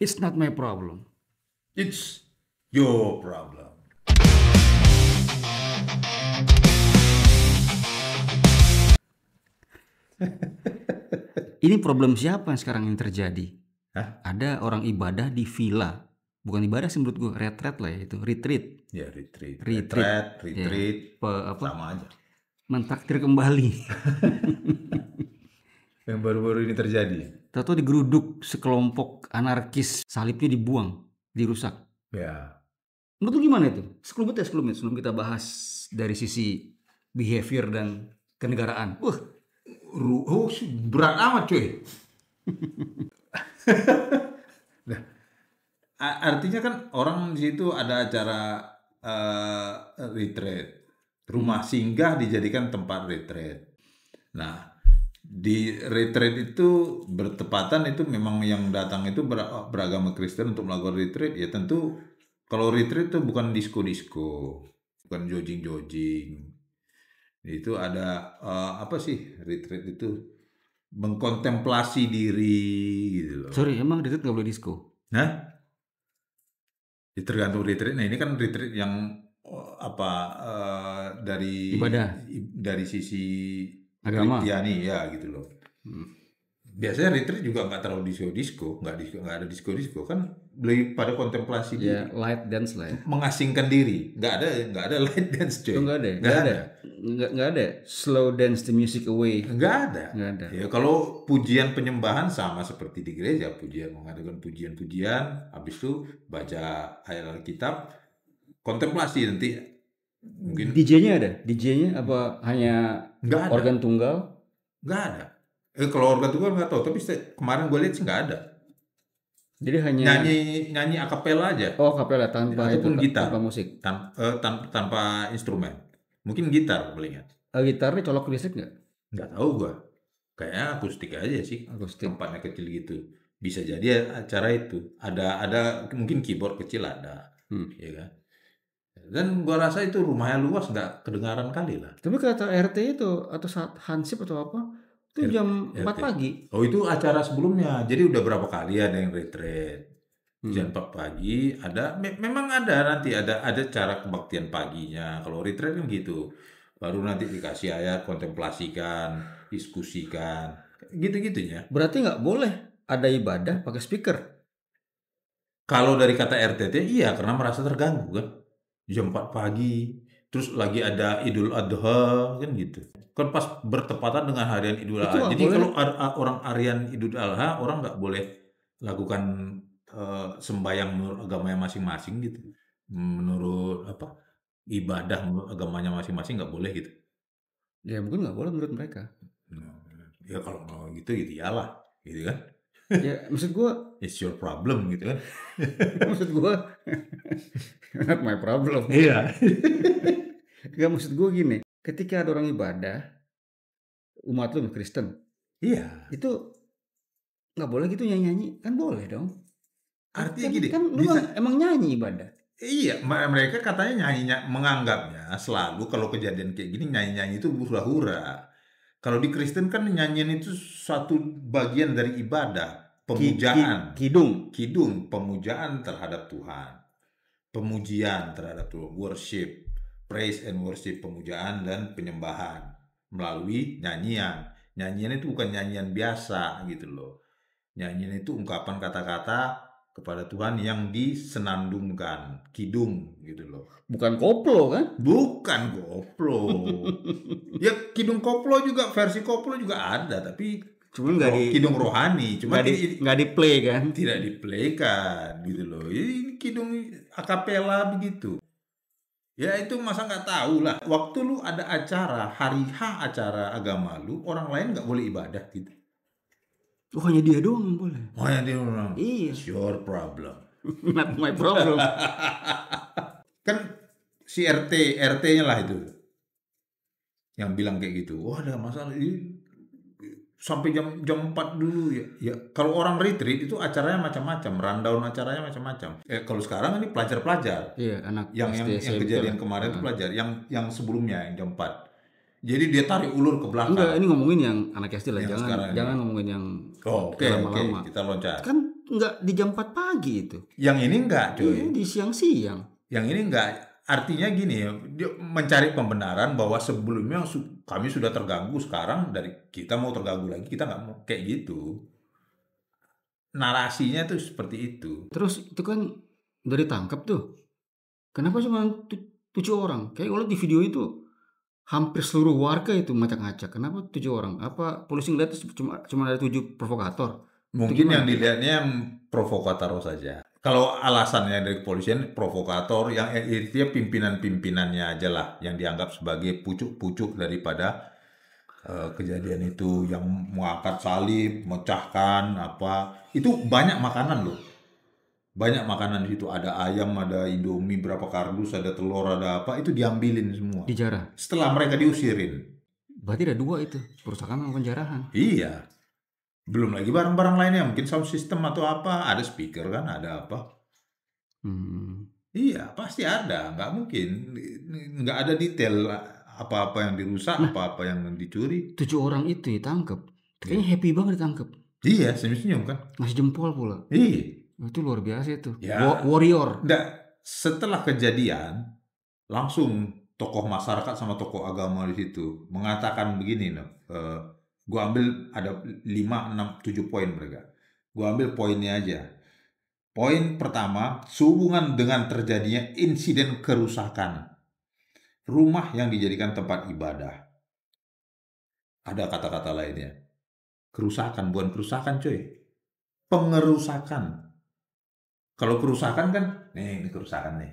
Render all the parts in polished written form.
It's not my problem. It's your problem. Ini problem siapa yang sekarang yang terjadi? Hah? Ada orang ibadah di villa. Bukan ibadah sih menurut gue, retret lah ya itu, retreat. Ya, retreat. Retreat. Retreat. Ya, Sama aja. mentraktir kembali. Yang baru-baru ini terjadi. Tahu-tahu digeruduk sekelompok anarkis, salibnya dibuang, dirusak. Ya. Menurut lu gimana itu? Sekelumit sebelum kita bahas dari sisi behavior dan kenegaraan. Berat amat cuy. Nah, artinya kan orang di situ ada acara retreat. Rumah singgah dijadikan tempat retreat. Nah, di retreat itu bertepatan itu memang yang datang itu beragama Kristen untuk melakukan retreat. Ya tentu kalau retreat itu bukan disco-disco, bukan jogging-jogging. Itu ada apa sih retreat itu? Mengkontemplasi diri gitu loh. Sorry, emang retreat nggak boleh disco? Nah, tergantung retreat. Nah, ini kan retreat yang dari Ibadah. dari sisi Agama. Kristiani ya gitu loh. Biasanya retreat juga nggak terlalu disco, nggak ada disco kan lebih pada kontemplasi Ya, diri, light dance lah ya. mengasingkan diri. Nggak ada light dance coy. Itu nggak ada. Nggak ada. Slow dance the music away. Nggak ada. Nggak ada. Ya kalau pujian penyembahan sama seperti di gereja, mengadakan pujian-pujian, habis itu baca ayat Alkitab, kontemplasi nanti mungkin DJ-nya ada? DJ-nya apa hanya nggak ada. organ tunggal? Nggak ada. Kalau organ tunggal nggak tahu, tapi kemarin gue lihat sih nggak ada. Jadi hanya Nyanyi akapela aja. oh kapela tanpa Ataupun itu, gitar. tanpa musik. Tanpa instrumen. Mungkin gitar palingan. Gitarnya colok listrik nggak? Nggak tahu gua. Kayaknya akustik aja sih. Akustik. Tempatnya kecil gitu. Bisa jadi acara itu. Ada mungkin keyboard kecil ada. Ya kan? Dan gua rasa itu rumahnya luas, nggak kedengaran kali lah. Tapi kata RT itu atau saat hansip atau apa itu jam 4 pagi. Oh itu acara sebelumnya. Jadi udah berapa kali ada yang retreat. Jam 4 pagi ada memang ada nanti ada cara kebaktian paginya. Kalau retreat kan gitu. Baru nanti dikasih ayat, kontemplasikan, diskusikan, gitu-gitunya. Berarti nggak boleh ada ibadah pakai speaker. Kalau dari kata RTT iya karena merasa terganggu kan. Jam 4 pagi, terus lagi ada Idul Adha kan gitu. Kan pas bertepatan dengan harian Idul Adha. Jadi kalau orang harian Idul Adha orang nggak boleh lakukan sembahyang menurut agamanya masing-masing gitu. Menurut apa? Ibadah menurut agamanya masing-masing nggak boleh gitu. Ya mungkin nggak boleh menurut mereka. Ya kalau mau gitu iyalah gitu kan. Ya maksud gue It's your problem gitu kan. maksud gue not my problem. Iya. Gak maksud gue gini, ketika ada orang ibadah umat lu Kristen, iya itu nggak boleh gitu nyanyi kan boleh dong. Artinya gini kan lu emang nyanyi ibadah. Iya, mereka katanya nyanyinya menganggapnya selalu kalau kejadian kayak gini nyanyi-nyanyi itu hura-hura. Kalau di Kristen kan nyanyian itu satu bagian dari ibadah, pemujaan. Kidung, pemujaan terhadap Tuhan. Pemujian terhadap Tuhan, worship, praise and worship, pemujaan dan penyembahan melalui nyanyian. Nyanyian itu bukan nyanyian biasa gitu loh. Nyanyian itu ungkapan kata-kata kepada Tuhan yang disenandungkan, kidung gitu loh. Bukan koplo kan? Bukan koplo. Ya kidung koplo juga, versi koplo juga ada, tapi cuma nggak kidung rohani, cuma nggak di play kan? Tidak di play kan, gitu loh. Ini kidung akapela begitu. Ya itu masa nggak tahu lah. Waktu lu ada acara, hari H acara agama lu, orang lain nggak boleh ibadah gitu. Oh hanya dia doang yang boleh. Oh hanya dia doang. Iya. It's your problem. Not my problem. Kan si RT-nya lah itu yang bilang kayak gitu. Wah ada masalah ini sampai jam 4 dulu ya. Ya kalau orang retreat itu acaranya macam-macam, rundown acaranya macam-macam. Kalau sekarang ini pelajar-pelajar. Iya, anak yang kejadian kemarin itu pelajar, yang sebelumnya yang jam 4. Jadi dia tarik ulur ke belakang. Enggak, ini ngomongin yang anak SD lah, jangan ngomongin yang oke, kita loncat. Kan nggak di jam 4 pagi itu. Yang ini enggak, coy. Iya, di siang-siang. Yang ini enggak. Artinya gini, dia mencari pembenaran bahwa sebelumnya kami sudah terganggu, sekarang dari kita mau terganggu lagi, kita nggak mau kayak gitu. Narasinya tuh seperti itu. Terus itu kan udah ditangkap tuh. Kenapa cuma 7 orang? Kayak kalau di video itu hampir seluruh warga itu ngacak-ngacak. Kenapa 7 orang? Apa polisi ngeliat cuma ada 7 provokator? Mungkin yang dilihatnya yang provokator saja. Kalau alasannya dari kepolisian provokator, yang itu pimpinan-pimpinannya aja lah yang dianggap sebagai pucuk-pucuk daripada kejadian itu, yang mengangkat salib, mecahkan apa. Itu banyak makanan loh. Banyak makanan di situ, ada ayam, ada Indomie, berapa kardus, ada telur, ada apa, itu diambilin semua. Dijarah. Setelah mereka diusirin. Berarti ada 2 itu, perusakan sama penjarahan. Iya. Belum lagi barang-barang lainnya, mungkin sound system atau apa, ada speaker kan, ada apa. Iya, pasti ada, nggak mungkin. Nggak ada detail apa-apa yang dirusak, apa-apa yang dicuri. 7 orang itu ditangkap. Kayaknya happy banget ditangkap. Iya, senyum-senyum kan. Ngasih jempol pula. Iya. Itu luar biasa itu. Ya. Warrior. Setelah kejadian, langsung tokoh masyarakat sama tokoh agama di situ mengatakan begini, gue ambil ada 5, 6, 7 poin mereka. Gue ambil poinnya aja. Poin pertama, sehubungan dengan terjadinya insiden kerusakan rumah yang dijadikan tempat ibadah. Ada kata-kata lainnya. Kerusakan, bukan kerusakan coy. Pengerusakan. Kalau kerusakan kan, ini kerusakan nih.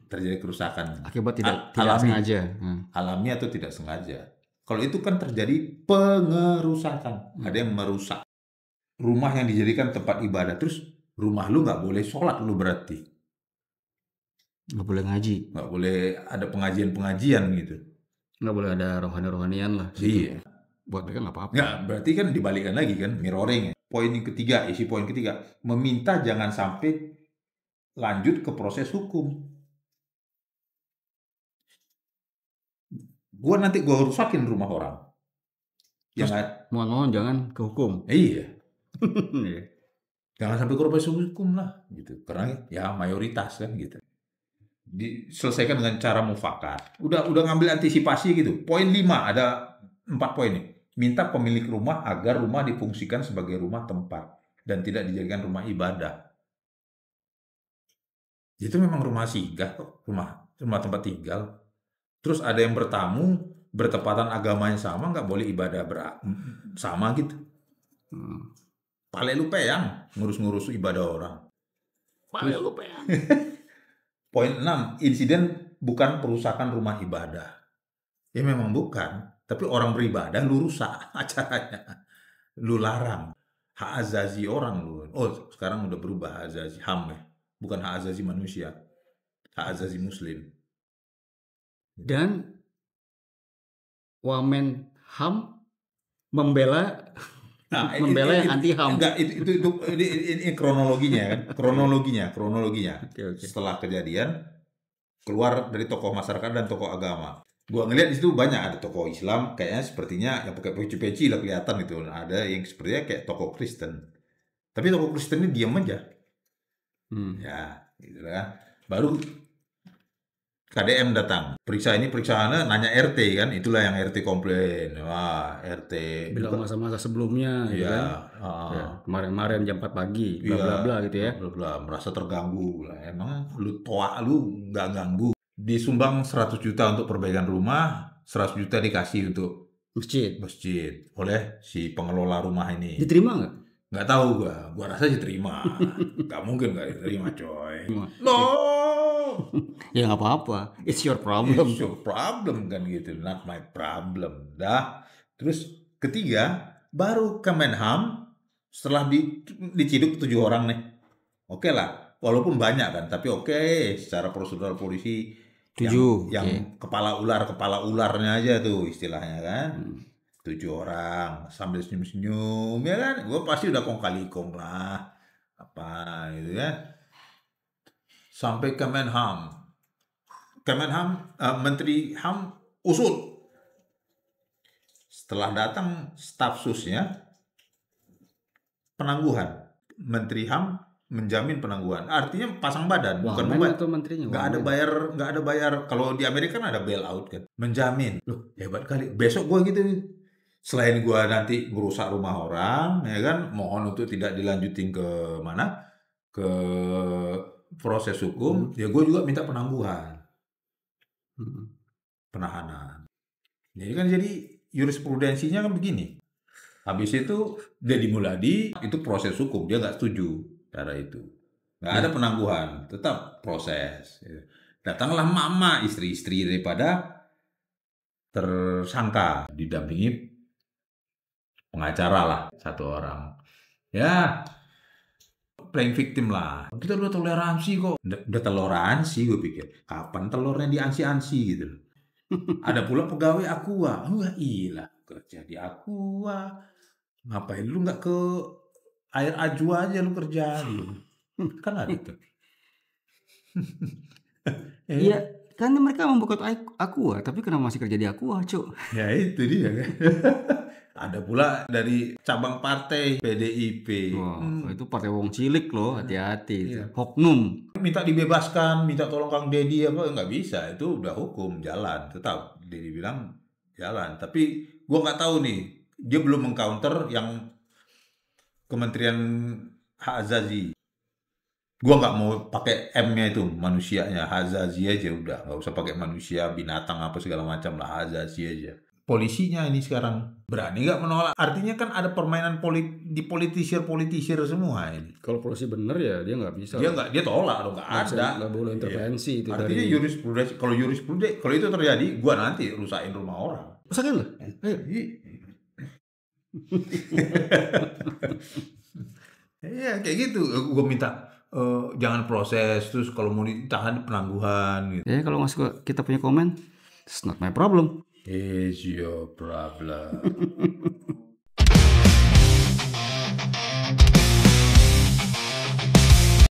Terjadi kerusakan. Akibat tidak sengaja. Alami atau tidak sengaja. Kalau itu kan terjadi pengerusakan. Ada yang merusak. Rumah yang dijadikan tempat ibadah. Terus rumah lu nggak boleh sholat lu berarti. Nggak boleh ngaji. Nggak boleh ada pengajian-pengajian gitu. Nggak boleh ada rohani-rohanian lah. Iya. Buat mereka nggak apa-apa. Nggak, berarti kan dibalikkan lagi kan, mirroring. Poin ketiga, isi poin ketiga. Meminta jangan sampai lanjut ke proses hukum. Gua nanti gua rusakin rumah orang. Mohon jangan ke hukum. Iya. Jangan sampai ke proses hukum lah gitu. Karena ya mayoritas kan gitu. Diselesaikan dengan cara mufakat. Udah ngambil antisipasi gitu. Poin 5 ada 4 poin nih. Minta pemilik rumah agar rumah difungsikan sebagai rumah tempat dan tidak dijadikan rumah ibadah. Itu memang rumah singgah, rumah tempat tinggal. Terus ada yang bertamu, bertepatan agamanya sama, nggak boleh ibadah sama gitu. Pale lu peyang ngurus-ngurus ibadah orang. Pale lu peyang. Poin 6, insiden bukan perusakan rumah ibadah. Ya memang bukan. Tapi orang beribadah lu rusak acaranya. Lu larang. Hak azazi orang lu. Oh, sekarang udah berubah hak azazi HAM ya. Bukan hak azazi manusia. Hak azazi muslim. Dan Wamen HAM membela yang anti HAM. Enggak, ini kronologinya kan. Kronologinya. Okay. Setelah kejadian keluar dari tokoh masyarakat dan tokoh agama. Gua ngeliat di situ banyak, ada tokoh Islam kayaknya sepertinya yang pakai peci-peci lah kelihatan itu. Ada yang sepertinya kayak tokoh Kristen. Tapi tokoh Kristen ini diam aja. Ya, gitu kan. Baru KDM datang. Periksaannya nanya RT kan, itulah yang RT komplain. Wah, RT bilang masa-masa sebelumnya gitu kan. Ya, kemarin jam 4 pagi, bla bla bla gitu ya. Bla, merasa terganggu. Emang lu toa lu nggak ganggu. Disumbang 100 juta untuk perbaikan rumah, 100 juta dikasih untuk masjid oleh si pengelola rumah ini. Diterima nggak? Nggak tahu gua rasa diterima. Nggak mungkin nggak diterima coy. No. Ya nggak apa-apa, it's your problem. It's your problem kan gitu, not my problem. Dah. Terus ketiga, baru Kemenham setelah diciduk 7 orang nih. Oke lah, walaupun banyak kan, tapi oke, secara prosedural polisi 7 yang kepala ularnya aja tuh istilahnya kan. 7 orang sambil senyum-senyum ya kan. Gue pasti udah kong kali kong lah. Apa gitu kan. Sampai Kemenham, Menteri HAM usul. Setelah datang staf susnya, penangguhan. Menteri HAM menjamin penangguhan. Artinya pasang badan, bukan Wamen membayar. atau menterinya? Nggak ada bayar, nggak ada bayar. Kalau di Amerika kan ada bailout kan, menjamin. Loh, hebat kali. Besok gua gitu, selain gua nanti merusak rumah orang, ya kan, mohon untuk tidak dilanjutin ke mana, ke proses hukum, ya gua juga minta penangguhan, penahanan. Jadi kan jurisprudensinya kan begini. Habis itu Deddy Mulyadi itu proses hukum, dia nggak setuju cara itu. Nggak ada penangguhan, tetap proses. Datanglah mama istri-istri daripada tersangka, didampingi pengacara lah satu orang. Ya, playing victim lah. Kita udah toleransi kok. Udah toleransi gue pikir. Kapan telurnya diansi-ansi gitu. Ada pula pegawai Aqua. Wah ilah, kerja di Aqua. Ngapain lu nggak ke air Ajwa aja lu kerja gitu. Kan ada tuh. Iya, kan mereka memboikot Aqua, tapi kenapa masih kerja di Aqua, Cuk? Ya itu dia kan. Ada pula dari cabang partai PDIP. Wah, itu partai wong cilik loh, hati-hati. Iya. Oknum. Minta dibebaskan, minta tolong Kang Deddy apa nggak bisa. Itu udah hukum jalan. Tetap Deddy bilang jalan. Tapi gua nggak tahu nih. Dia belum mengcounter yang Kementerian Hak Azazi. Gua nggak mau pakai M-nya itu, manusianya. Hak Azazi aja udah. Nggak usah pakai manusia, binatang apa segala macam lah. Hak Azazi aja. Polisinya ini sekarang berani nggak menolak? Artinya kan ada permainan di politisir semua ini. Kalau polisi bener ya dia nggak bisa. Dia tolak dong, nggak ada. Nggak boleh intervensi. Itu Artinya jurisprudensi, kalau jurisprudensi, kalau itu terjadi, gua nanti rusakin rumah orang. Rusakin lah. Iya kayak gitu. Gue minta jangan proses, terus kalau mau ditahan penangguhan. Gitu. Ya kalau nggak suka kita punya komen, it's not my problem. It's your problem.